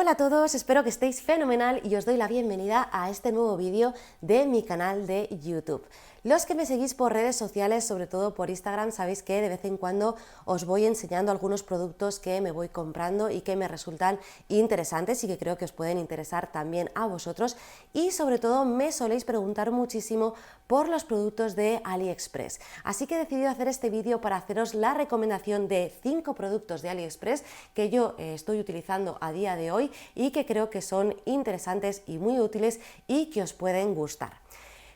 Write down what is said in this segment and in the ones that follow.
Hola a todos, espero que estéis fenomenal y os doy la bienvenida a este nuevo vídeo de mi canal de YouTube. Los que me seguís por redes sociales, sobre todo por Instagram, sabéis que de vez en cuando os voy enseñando algunos productos que me voy comprando y que me resultan interesantes y que creo que os pueden interesar también a vosotros, y sobre todo me soléis preguntar muchísimo por los productos de AliExpress. Así que he decidido hacer este vídeo para haceros la recomendación de 5 productos de AliExpress que yo estoy utilizando a día de hoy y que creo que son interesantes y muy útiles y que os pueden gustar.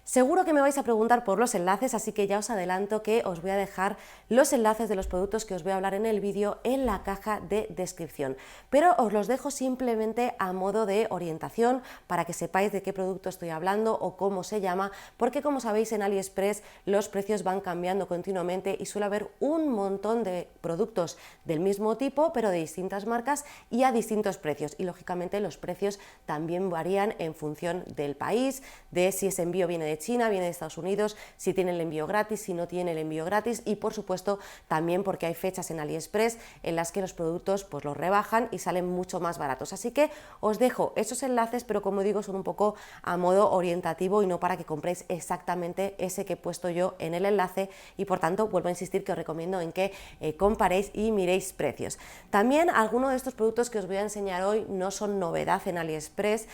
Seguro que me vais a preguntar por los enlaces, así que ya os adelanto que os voy a dejar los enlaces de los productos que os voy a hablar en el vídeo en la caja de descripción, pero os los dejo simplemente a modo de orientación para que sepáis de qué producto estoy hablando o cómo se llama, porque como sabéis en AliExpress los precios van cambiando continuamente y suele haber un montón de productos del mismo tipo pero de distintas marcas y a distintos precios, y lógicamente los precios también varían en función del país, de si ese envío viene de China, viene de Estados Unidos, si tiene el envío gratis, si no tiene el envío gratis, y por supuesto también porque hay fechas en AliExpress en las que los productos pues los rebajan y salen mucho más baratos. Así que os dejo esos enlaces, pero como digo son un poco a modo orientativo y no para que compréis exactamente ese que he puesto yo en el enlace, y por tanto vuelvo a insistir que os recomiendo en que comparéis y miréis precios. También algunos de estos productos que os voy a enseñar hoy no son novedad en AliExpress,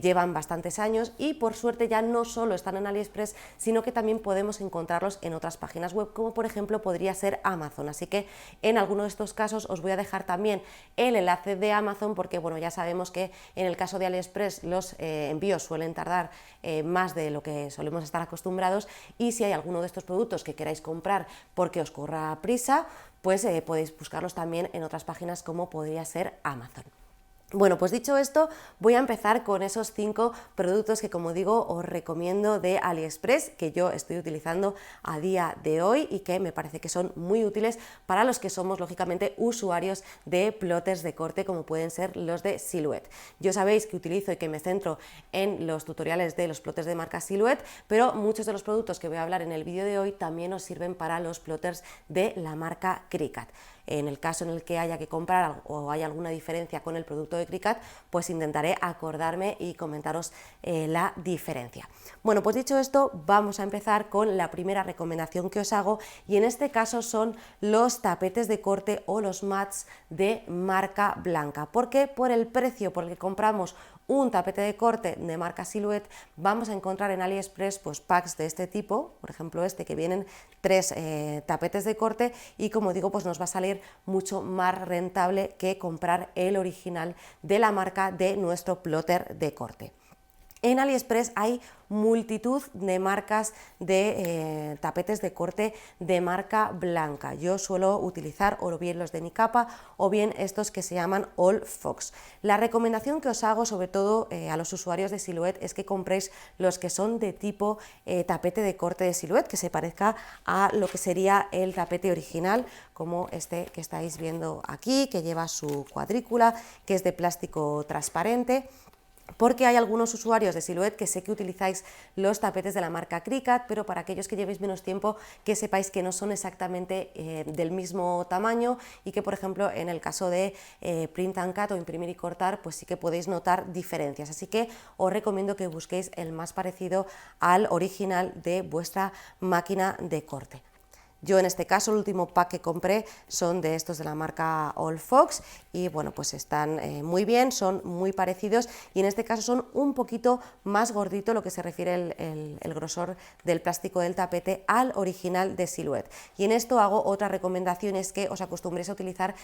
llevan bastantes años y por suerte ya no solo están en AliExpress, sino que también podemos encontrarlos en otras páginas web, como por ejemplo podría ser Amazon. Así que en alguno de estos casos os voy a dejar también el enlace de Amazon, porque bueno, ya sabemos que en el caso de AliExpress los envíos suelen tardar más de lo que solemos estar acostumbrados, y si hay alguno de estos productos que queráis comprar porque os corra prisa, pues podéis buscarlos también en otras páginas como podría ser Amazon. Bueno, pues dicho esto, voy a empezar con esos 5 productos que, como digo, os recomiendo de AliExpress, que yo estoy utilizando a día de hoy y que me parece que son muy útiles para los que somos, lógicamente, usuarios de plotters de corte, como pueden ser los de Silhouette. Yo sabéis que utilizo y que me centro en los tutoriales de los plotters de marca Silhouette, pero muchos de los productos que voy a hablar en el vídeo de hoy también os sirven para los plotters de la marca Cricut. En el caso en el que haya que comprar o haya alguna diferencia con el producto de Cricut, pues intentaré acordarme y comentaros la diferencia. Bueno, pues dicho esto, vamos a empezar con la primera recomendación que os hago, y en este caso son los tapetes de corte o los mats de marca blanca, porque por el precio por el que compramos un tapete de corte de marca Silhouette vamos a encontrar en AliExpress pues packs de este tipo, por ejemplo este, que vienen 3 tapetes de corte, y como digo pues nos va a salir mucho más rentable que comprar el original de la marca de nuestro plotter de corte. En AliExpress hay multitud de marcas de tapetes de corte de marca blanca. Yo suelo utilizar o bien los de Nicapa o bien estos que se llaman All Fox. La recomendación que os hago, sobre todo a los usuarios de Silhouette, es que compréis los que son de tipo tapete de corte de Silhouette, que se parezca a lo que sería el tapete original, como este que estáis viendo aquí, que lleva su cuadrícula, que es de plástico transparente. Porque hay algunos usuarios de Silhouette que sé que utilizáis los tapetes de la marca Cricut, pero para aquellos que llevéis menos tiempo, que sepáis que no son exactamente del mismo tamaño, y que por ejemplo en el caso de print and cut o imprimir y cortar, pues sí que podéis notar diferencias. Así que os recomiendo que busquéis el más parecido al original de vuestra máquina de corte. Yo en este caso el último pack que compré son de estos de la marca All Fox y bueno, pues están muy bien, son muy parecidos, y en este caso son un poquito más gordito lo que se refiere el grosor del plástico del tapete al original de Silhouette. Y en esto hago otra recomendación, es que os acostumbréis a utilizar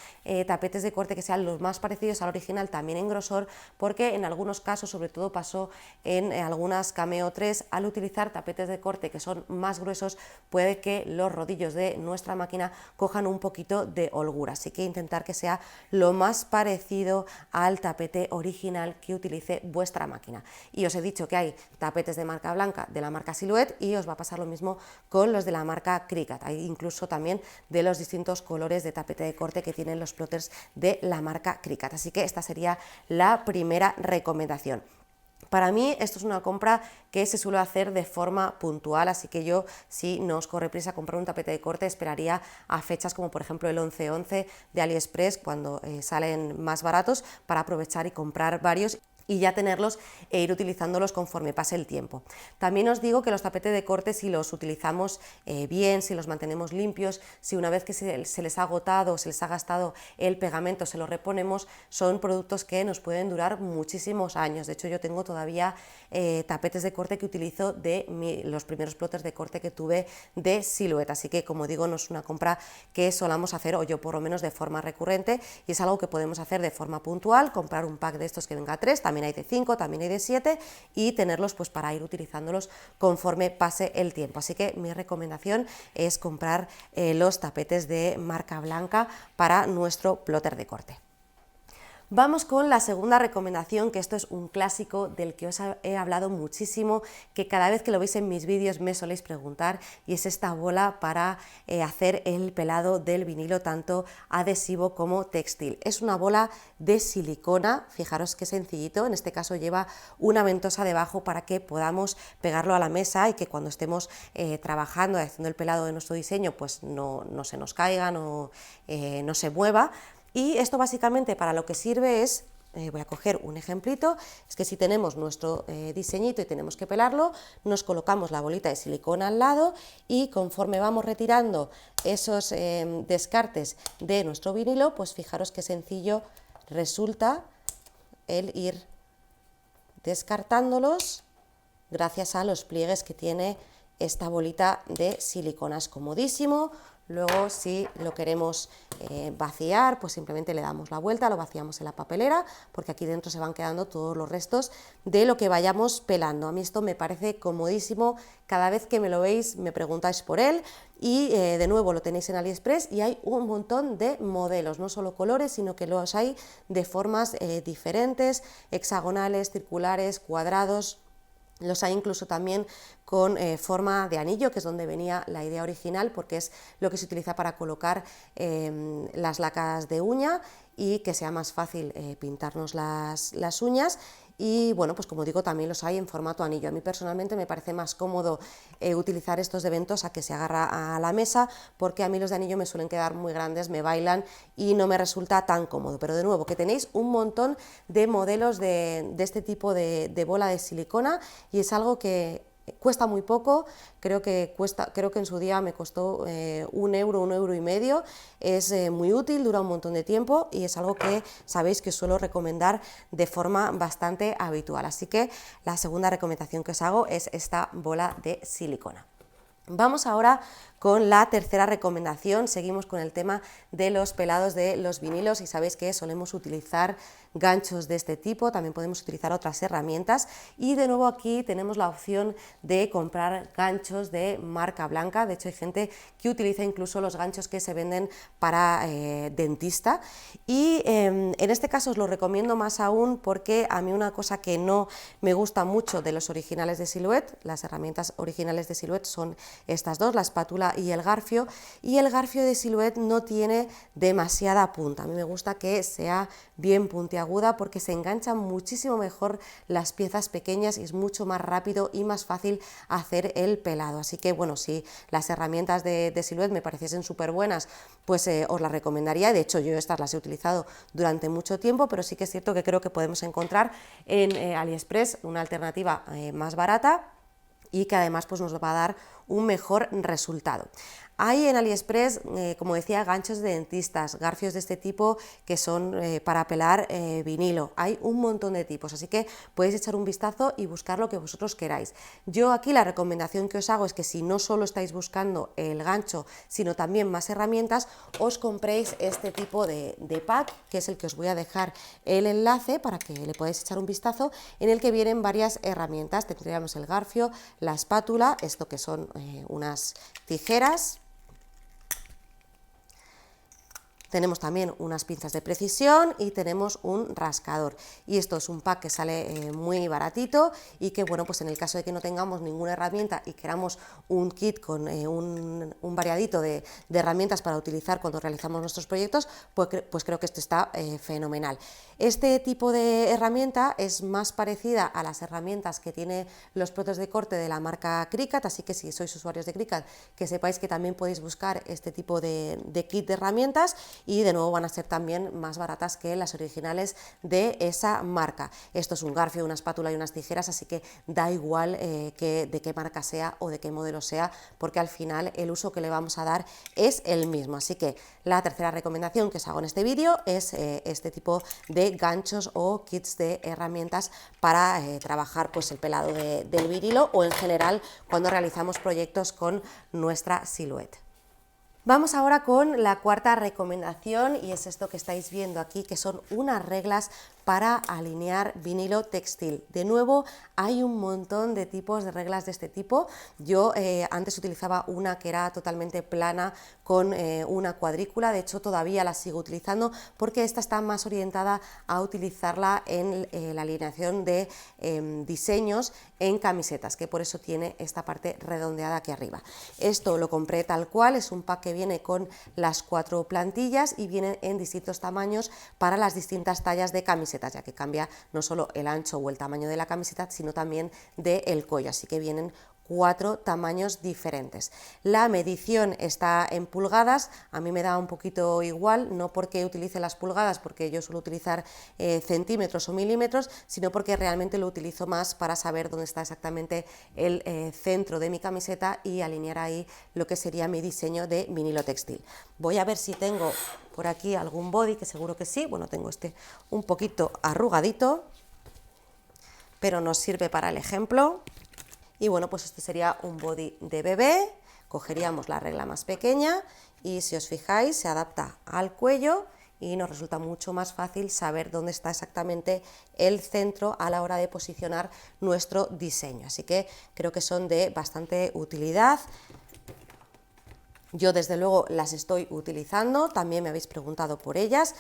tapetes de corte que sean los más parecidos al original también en grosor, porque en algunos casos, sobre todo pasó en algunas Cameo 3, al utilizar tapetes de corte que son más gruesos puede que los rodillos de nuestra máquina cojan un poquito de holgura, así que intentar que sea lo más parecido al tapete original que utilice vuestra máquina. Y os he dicho que hay tapetes de marca blanca de la marca Silhouette, y os va a pasar lo mismo con los de la marca Cricut. Hay incluso también de los distintos colores de tapete de corte que tienen los plotters de la marca Cricut, así que esta sería la primera recomendación. Para mí esto es una compra que se suele hacer de forma puntual, así que yo, si no os corre prisa a comprar un tapete de corte, esperaría a fechas como por ejemplo el 11-11 de AliExpress, cuando salen más baratos, para aprovechar y comprar varios y ya tenerlos e ir utilizándolos conforme pase el tiempo. También os digo que los tapetes de corte, si los utilizamos bien, si los mantenemos limpios, si una vez que se les ha agotado, se les ha gastado el pegamento, se los reponemos, son productos que nos pueden durar muchísimos años. De hecho, yo tengo todavía tapetes de corte que utilizo de los primeros plotters de corte que tuve de Silhouette, así que, como digo, no es una compra que solamos hacer, o yo por lo menos, de forma recurrente, y es algo que podemos hacer de forma puntual, comprar un pack de estos que venga a 3, también hay de 5, también hay de 7, y tenerlos pues para ir utilizándolos conforme pase el tiempo. Así que mi recomendación es comprar los tapetes de marca blanca para nuestro plotter de corte. Vamos con la segunda recomendación, que esto es un clásico del que os he hablado muchísimo, que cada vez que lo veis en mis vídeos me soléis preguntar, y es esta bola para hacer el pelado del vinilo, tanto adhesivo como textil. Es una bola de silicona, fijaros qué sencillito, en este caso lleva una ventosa debajo para que podamos pegarlo a la mesa y que cuando estemos trabajando, haciendo el pelado de nuestro diseño, pues no se nos caiga, no se mueva. Y esto básicamente para lo que sirve es, voy a coger un ejemplito, es que si tenemos nuestro diseñito y tenemos que pelarlo, nos colocamos la bolita de silicona al lado y conforme vamos retirando esos descartes de nuestro vinilo, pues fijaros qué sencillo resulta el ir descartándolos gracias a los pliegues que tiene esta bolita de silicona. Es comodísimo. Luego, si lo queremos vaciar, pues simplemente le damos la vuelta, lo vaciamos en la papelera, porque aquí dentro se van quedando todos los restos de lo que vayamos pelando. A mí esto me parece comodísimo, cada vez que me lo veis me preguntáis por él, y de nuevo lo tenéis en AliExpress y hay un montón de modelos, no solo colores, sino que los hay de formas diferentes, hexagonales, circulares, cuadrados. Los hay incluso también con forma de anillo, que es donde venía la idea original, porque es lo que se utiliza para colocar las lacas de uña y que sea más fácil pintarnos las uñas. Y bueno, pues como digo, también los hay en formato anillo. A mí personalmente me parece más cómodo utilizar estos de ventosa, que se agarra a la mesa, porque a mí los de anillo me suelen quedar muy grandes, me bailan y no me resulta tan cómodo. Pero de nuevo, que tenéis un montón de modelos de este tipo de bola de silicona, y es algo que cuesta muy poco, creo que en su día me costó €1, €1,50, es muy útil, dura un montón de tiempo y es algo que sabéis que suelo recomendar de forma bastante habitual. Así que la segunda recomendación que os hago es esta bola de silicona. Vamos ahora con la tercera recomendación. Seguimos con el tema de los pelados de los vinilos, y sabéis que solemos utilizar ganchos de este tipo, también podemos utilizar otras herramientas, y de nuevo aquí tenemos la opción de comprar ganchos de marca blanca. De hecho, hay gente que utiliza incluso los ganchos que se venden para dentista, y en este caso os lo recomiendo más aún, porque a mí una cosa que no me gusta mucho de los originales de Silhouette, las herramientas originales de Silhouette son estas dos, la espátula y el garfio de Silhouette no tiene demasiada punta. A mí me gusta que sea bien puntiaguda, porque se enganchan muchísimo mejor las piezas pequeñas y es mucho más rápido y más fácil hacer el pelado. Así que bueno, si las herramientas de Silhouette me pareciesen súper buenas, pues os las recomendaría. De hecho, yo estas las he utilizado durante mucho tiempo, pero sí que es cierto que creo que podemos encontrar en AliExpress una alternativa más barata y que además pues nos va a dar un mejor resultado. Hay en AliExpress, como decía, ganchos de dentistas, garfios de este tipo que son para pelar vinilo. Hay un montón de tipos, así que podéis echar un vistazo y buscar lo que vosotros queráis. Yo aquí la recomendación que os hago es que, si no solo estáis buscando el gancho, sino también más herramientas, os compréis este tipo de pack, que es el que os voy a dejar el enlace para que le podáis echar un vistazo, en el que vienen varias herramientas. Tendríamos el garfio, la espátula, esto que son unas tijeras, Tenemos también unas pinzas de precisión y tenemos un rascador. Y esto es un pack que sale muy baratito y que, bueno, pues en el caso de que no tengamos ninguna herramienta y queramos un kit con un variadito de herramientas para utilizar cuando realizamos nuestros proyectos, pues creo que esto está fenomenal. Este tipo de herramienta es más parecida a las herramientas que tiene los plotos de corte de la marca Cricut, así que si sois usuarios de Cricut, que sepáis que también podéis buscar este tipo de kit de herramientas, y de nuevo van a ser también más baratas que las originales de esa marca. Esto es un garfio, una espátula y unas tijeras, así que da igual de qué marca sea o de qué modelo sea, porque al final el uso que le vamos a dar es el mismo. Así que la tercera recomendación que os hago en este vídeo es este tipo de ganchos o kits de herramientas para trabajar pues el pelado del vinilo o en general cuando realizamos proyectos con nuestra silueta. Vamos ahora con la cuarta recomendación y es esto que estáis viendo aquí, que son unas reglas para alinear vinilo textil. De nuevo, hay un montón de tipos de reglas de este tipo. Yo antes utilizaba una que era totalmente plana con una cuadrícula, de hecho todavía la sigo utilizando porque esta está más orientada a utilizarla en la alineación de diseños en camisetas, que por eso tiene esta parte redondeada aquí arriba. Esto lo compré tal cual, es un pack que viene con las 4 plantillas y viene en distintos tamaños para las distintas tallas de camisetas, ya que cambia no solo el ancho o el tamaño de la camiseta, sino también del cuello, así que vienen 4 tamaños diferentes. La medición está en pulgadas, a mí me da un poquito igual, no porque utilice las pulgadas, porque yo suelo utilizar centímetros o milímetros, sino porque realmente lo utilizo más para saber dónde está exactamente el centro de mi camiseta y alinear ahí lo que sería mi diseño de vinilo textil. Voy a ver si tengo por aquí algún body, que seguro que sí. Bueno, tengo este un poquito arrugadito, pero nos sirve para el ejemplo. Y bueno, pues este sería un body de bebé, cogeríamos la regla más pequeña y si os fijáis se adapta al cuello y nos resulta mucho más fácil saber dónde está exactamente el centro a la hora de posicionar nuestro diseño. Así que creo que son de bastante utilidad. Yo desde luego las estoy utilizando, también me habéis preguntado por ellas.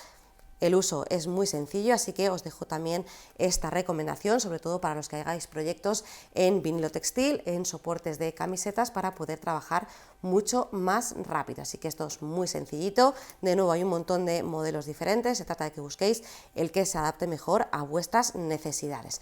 El uso es muy sencillo, así que os dejo también esta recomendación, sobre todo para los que hagáis proyectos en vinilo textil, en soportes de camisetas, para poder trabajar mucho más rápido. Así que esto es muy sencillito. De nuevo, hay un montón de modelos diferentes, se trata de que busquéis el que se adapte mejor a vuestras necesidades.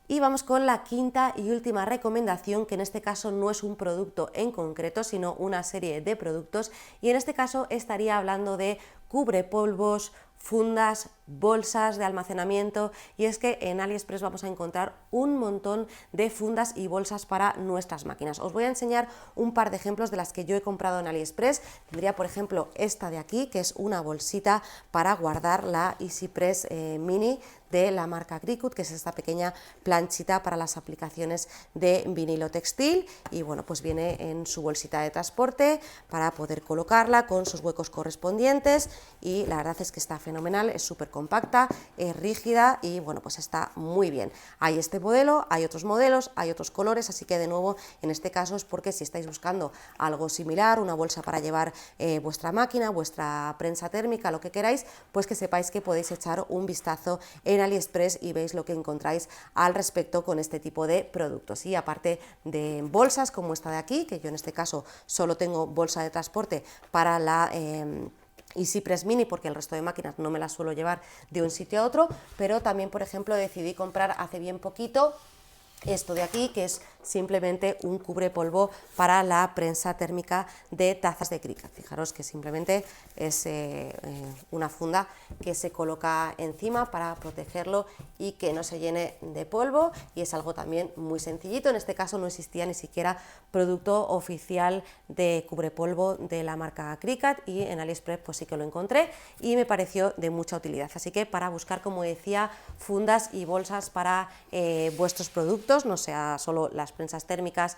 Y vamos con la quinta y última recomendación, que en este caso no es un producto en concreto, sino una serie de productos, y en este caso estaría hablando de cubrepolvos, fundas, bolsas de almacenamiento, y es que en AliExpress vamos a encontrar un montón de fundas y bolsas para nuestras máquinas. Os voy a enseñar un par de ejemplos de las que yo he comprado en AliExpress. Tendría, por ejemplo, esta de aquí, que es una bolsita para guardar la EasyPress Mini de la marca Cricut, que es esta pequeña planchita para las aplicaciones de vinilo textil, y bueno, pues viene en su bolsita de transporte para poder colocarla con sus huecos correspondientes, y la verdad es que está fenomenal, es súper compacta, es rígida y bueno, pues está muy bien. Hay este modelo, hay otros modelos, hay otros colores, así que de nuevo en este caso es porque si estáis buscando algo similar, una bolsa para llevar vuestra máquina, vuestra prensa térmica, lo que queráis, pues que sepáis que podéis echar un vistazo en AliExpress y veis lo que encontráis al respecto con este tipo de productos. Y aparte de bolsas como esta de aquí, que yo en este caso solo tengo bolsa de transporte para la EasyPress Mini, porque el resto de máquinas no me las suelo llevar de un sitio a otro, pero también, por ejemplo, decidí comprar hace bien poquito esto de aquí, que es simplemente un cubrepolvo para la prensa térmica de tazas de Cricut. Fijaros que simplemente es una funda que se coloca encima para protegerlo y que no se llene de polvo, y es algo también muy sencillito. En este caso no existía ni siquiera producto oficial de cubrepolvo de la marca Cricut, y en AliExpress pues sí que lo encontré y me pareció de mucha utilidad. Así que para buscar, como decía, fundas y bolsas para vuestros productos, productos, no sea solo las prensas térmicas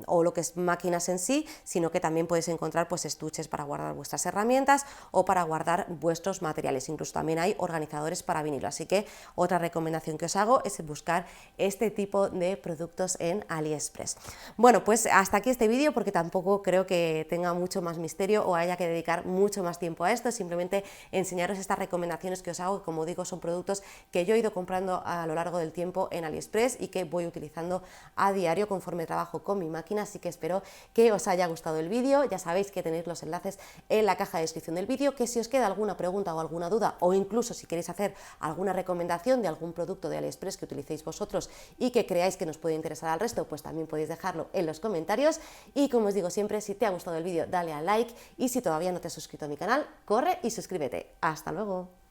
o lo que es máquinas en sí, sino que también podéis encontrar pues estuches para guardar vuestras herramientas o para guardar vuestros materiales. Incluso también hay organizadores para vinilo, así que otra recomendación que os hago es buscar este tipo de productos en AliExpress. Bueno, pues hasta aquí este vídeo, porque tampoco creo que tenga mucho más misterio o haya que dedicar mucho más tiempo a esto, simplemente enseñaros estas recomendaciones que os hago, que como digo son productos que yo he ido comprando a lo largo del tiempo en AliExpress y que voy utilizando a diario conforme trabajo con mi máquina, así que espero que os haya gustado el vídeo. Ya sabéis que tenéis los enlaces en la caja de descripción del vídeo, que si os queda alguna pregunta o alguna duda, o incluso si queréis hacer alguna recomendación de algún producto de AliExpress que utilicéis vosotros y que creáis que nos puede interesar al resto, pues también podéis dejarlo en los comentarios. Y como os digo siempre, si te ha gustado el vídeo dale a like, y si todavía no te has suscrito a mi canal, corre y suscríbete. ¡Hasta luego!